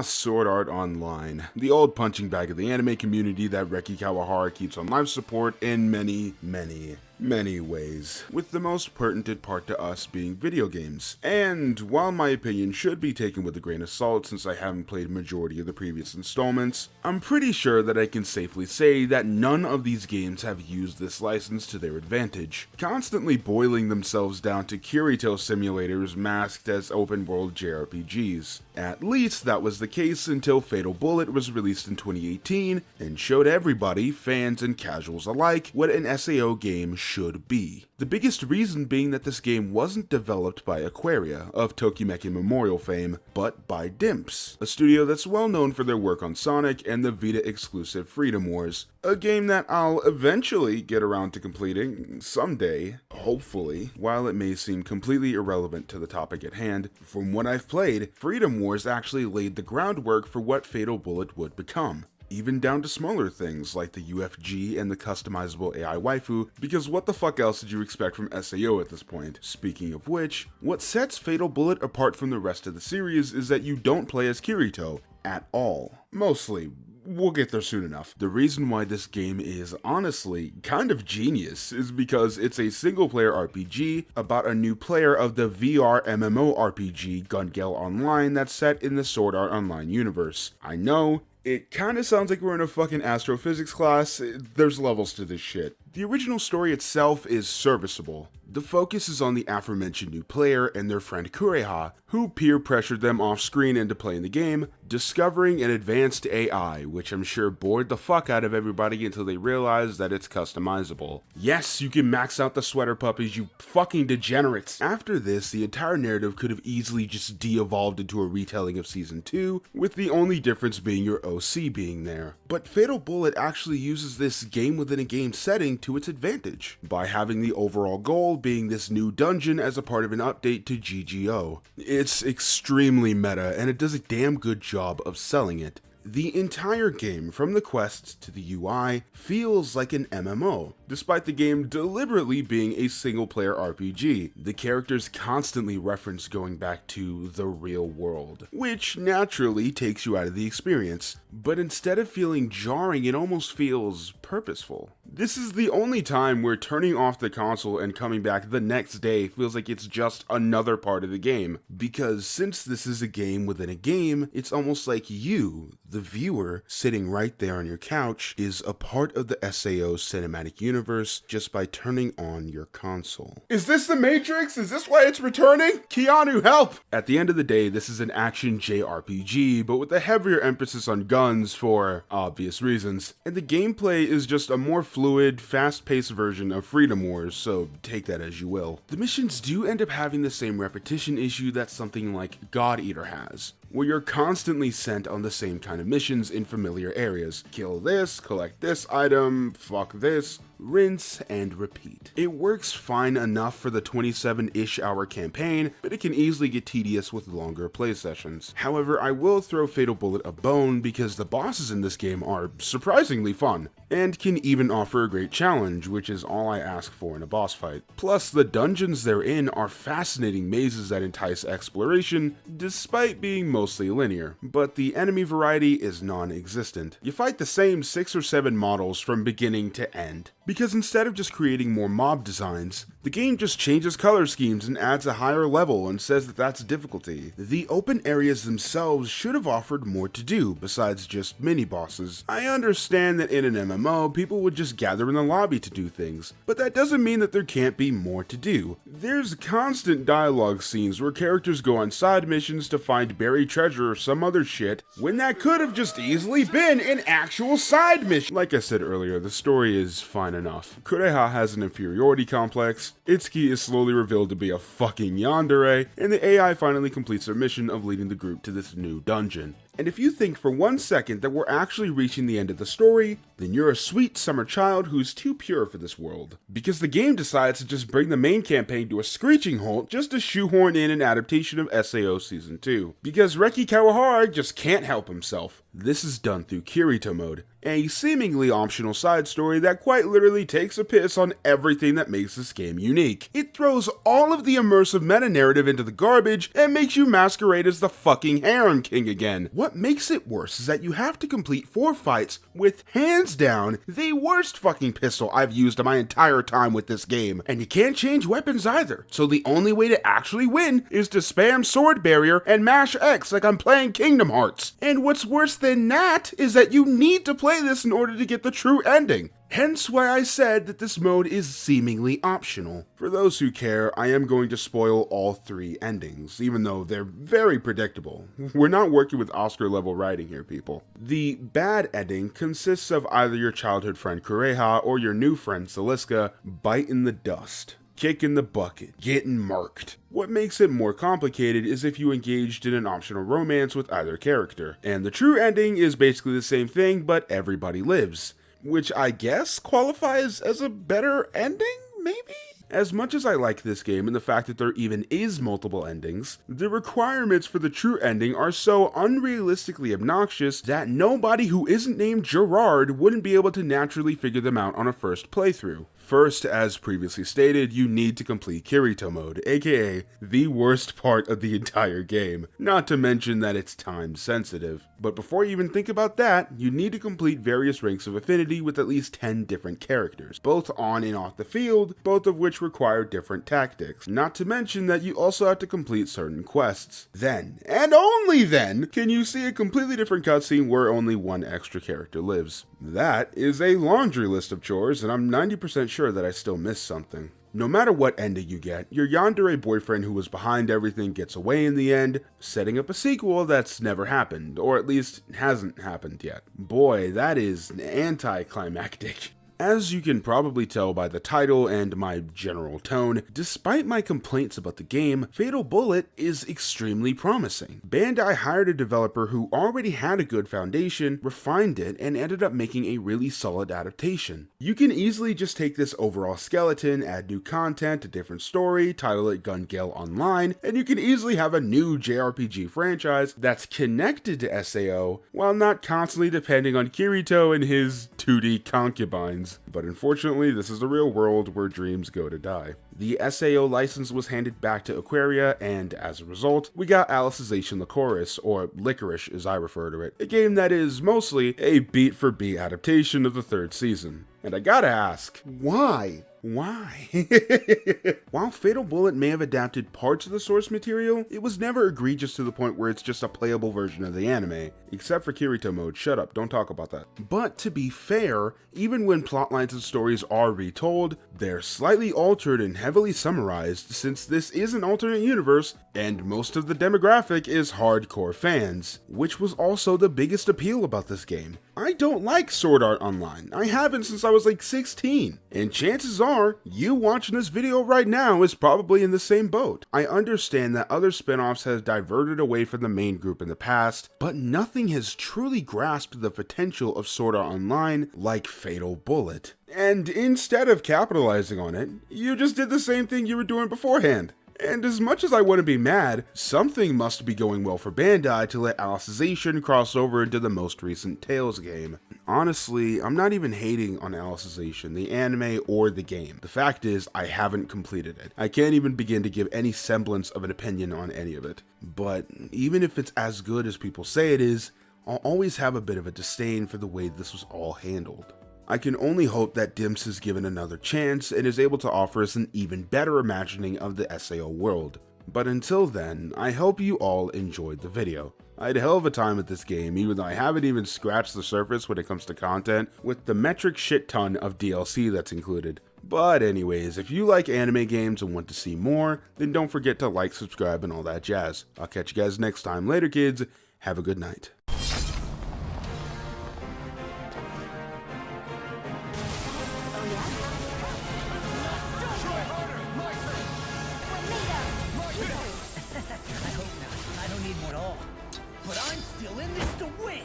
Sword Art Online. The old punching bag of the anime community that Reki Kawahara keeps on life support in many ways, with the most pertinent part to us being video games. And while my opinion should be taken with a grain of salt since I haven't played majority of the previous installments, I'm pretty sure that I can safely say that none of these games have used this license to their advantage, constantly boiling themselves down to Kirito simulators masked as open-world JRPGs. At least that was the case until Fatal Bullet was released in 2018 and showed everybody, fans and casuals alike, what an SAO game should be. The biggest reason being that this game wasn't developed by Aquaria, of Tokimeki Memorial fame, but by Dimps, a studio that's well known for their work on Sonic and the Vita-exclusive Freedom Wars, a game that I'll eventually get around to completing someday, hopefully. While it may seem completely irrelevant to the topic at hand, from what I've played, Freedom Wars actually laid the groundwork for what Fatal Bullet would become. Even down to smaller things like the UFG and the customizable AI waifu, because what the fuck else did you expect from SAO at this point? Speaking of which, what sets Fatal Bullet apart from the rest of the series is that you don't play as Kirito at all. Mostly. We'll get there soon enough. The reason why this game is honestly kind of genius is because it's a single-player RPG about a new player of the VR MMORPG Gun Gale Online that's set in the Sword Art Online universe. I know, it kinda sounds like we're in a fucking astrophysics class. There's levels to this shit. The original story itself is serviceable. The focus is on the aforementioned new player and their friend Kureha, who peer pressured them off screen into playing the game, discovering an advanced AI, which I'm sure bored the fuck out of everybody until they realized that it's customizable. Yes, you can max out the sweater puppies, you fucking degenerates! After this, the entire narrative could have easily just de-evolved into a retelling of Season 2, with the only difference being your OC being there. But Fatal Bullet actually uses this game-within-a-game setting to its advantage, by having the overall goal being this new dungeon as a part of an update to GGO. It's extremely meta, and it does a damn good job of selling it. The entire game, from the quests to the UI, feels like an MMO, despite the game deliberately being a single-player RPG. The characters constantly reference going back to the real world, which naturally takes you out of the experience, but instead of feeling jarring, it almost feels purposeful. This is the only time where turning off the console and coming back the next day feels like it's just another part of the game, because since this is a game within a game, it's almost like you, the viewer, sitting right there on your couch, is a part of the SAO cinematic universe just by turning on your console. Is this the Matrix? Is this why it's returning? Keanu, help! At the end of the day, this is an action JRPG, but with a heavier emphasis on guns for obvious reasons, and the gameplay is just a more fluid, fast-paced version of Freedom Wars, so take that as you will. The missions do end up having the same repetition issue that something like God Eater has, where you're constantly sent on the same kind of missions in familiar areas. Kill this, collect this item, fuck this, rinse and repeat. It works fine enough for the 27-ish hour campaign, but it can easily get tedious with longer play sessions. However, I will throw Fatal Bullet a bone because the bosses in this game are surprisingly fun, and can even offer a great challenge, which is all I ask for in a boss fight. Plus, the dungeons they're in are fascinating mazes that entice exploration, despite being mostly linear, but the enemy variety is non-existent. You fight the same 6 or 7 models from beginning to end, because instead of just creating more mob designs, the game just changes color schemes and adds a higher level and says that that's difficulty. The open areas themselves should have offered more to do besides just mini-bosses. I understand that in an MMO, people would just gather in the lobby to do things, but that doesn't mean that there can't be more to do. There's constant dialogue scenes where characters go on side missions to find buried treasure or some other shit, when that could have just easily been an actual side mission. Like I said earlier, the story is fine enough. Kureha has an inferiority complex, Itsuki is slowly revealed to be a fucking yandere, and the AI finally completes their mission of leading the group to this new dungeon. And if you think for 1 second that we're actually reaching the end of the story, then you're a sweet summer child who's too pure for this world. Because the game decides to just bring the main campaign to a screeching halt just to shoehorn in an adaptation of SAO Season 2. Because Reki Kawahara just can't help himself. This is done through Kirito mode, a seemingly optional side story that quite literally takes a piss on everything that makes this game unique. It throws all of the immersive meta-narrative into the garbage and makes you masquerade as the fucking harem king again. What makes it worse is that you have to complete 4 fights with, hands down, the worst fucking pistol I've used in my entire time with this game, and you can't change weapons either. So the only way to actually win is to spam sword barrier and mash X like I'm playing Kingdom Hearts. And what's worse than that is that you need to play this in order to get the true ending. Hence why I said that this mode is seemingly optional. For those who care, I am going to spoil all 3 endings, even though they're very predictable. We're not working with Oscar level writing here, people. The bad ending consists of either your childhood friend Kureha or your new friend Celiska biting the dust, kicking the bucket, getting marked. What makes it more complicated is if you engaged in an optional romance with either character. And the true ending is basically the same thing, but everybody lives, which I guess qualifies as a better ending, maybe? As much as I like this game and the fact that there even is multiple endings, the requirements for the true ending are so unrealistically obnoxious that nobody who isn't named Gerard wouldn't be able to naturally figure them out on a first playthrough. First, as previously stated, you need to complete Kirito mode, aka the worst part of the entire game, not to mention that it's time sensitive. But before you even think about that, you need to complete various ranks of affinity with at least 10 different characters, both on and off the field, both of which require different tactics, not to mention that you also have to complete certain quests. Then, and only then, can you see a completely different cutscene where only one extra character lives. That is a laundry list of chores, and I'm 90% sure that I still missed something. No matter what ending you get, your yandere boyfriend who was behind everything gets away in the end, setting up a sequel that's never happened, or at least hasn't happened yet. Boy, that is anticlimactic. As you can probably tell by the title and my general tone, despite my complaints about the game, Fatal Bullet is extremely promising. Bandai hired a developer who already had a good foundation, refined it, and ended up making a really solid adaptation. You can easily just take this overall skeleton, add new content, a different story, title it Gun Gale Online, and you can easily have a new JRPG franchise that's connected to SAO, while not constantly depending on Kirito and his 2D concubines. But unfortunately, this is the real world where dreams go to die. The SAO license was handed back to Aquaria, and as a result, we got Alicization Lycoris, or Licorice as I refer to it, a game that is mostly a beat-for-beat adaptation of the 3rd season. And I gotta ask, why? Why? While Fatal Bullet may have adapted parts of the source material, it was never egregious to the point where it's just a playable version of the anime. Except for Kirito mode, shut up, don't talk about that. But to be fair, even when plotlines and stories are retold, they're slightly altered and heavily summarized since this is an alternate universe, and most of the demographic is hardcore fans, which was also the biggest appeal about this game. I don't like Sword Art Online. I haven't since I was like 16. And chances are, you watching this video right now is probably in the same boat. I understand that other spin-offs have diverted away from the main group in the past, but nothing has truly grasped the potential of Sword Art Online like Fatal Bullet. And instead of capitalizing on it, you just did the same thing you were doing beforehand. And as much as I want to be mad, something must be going well for Bandai to let Alicization cross over into the most recent Tales game. Honestly, I'm not even hating on Alicization, the anime or the game. The fact is, I haven't completed it. I can't even begin to give any semblance of an opinion on any of it. But even if it's as good as people say it is, I'll always have a bit of a disdain for the way this was all handled. I can only hope that Dimps is given another chance and is able to offer us an even better imagining of the SAO world. But until then, I hope you all enjoyed the video. I had a hell of a time with this game, even though I haven't even scratched the surface when it comes to content, with the metric shit ton of DLC that's included. But anyways, if you like anime games and want to see more, then don't forget to like, subscribe, and all that jazz. I'll catch you guys next time. Later, kids. Have a good night. I hope not. I don't need one at all. But I'm still in this to win!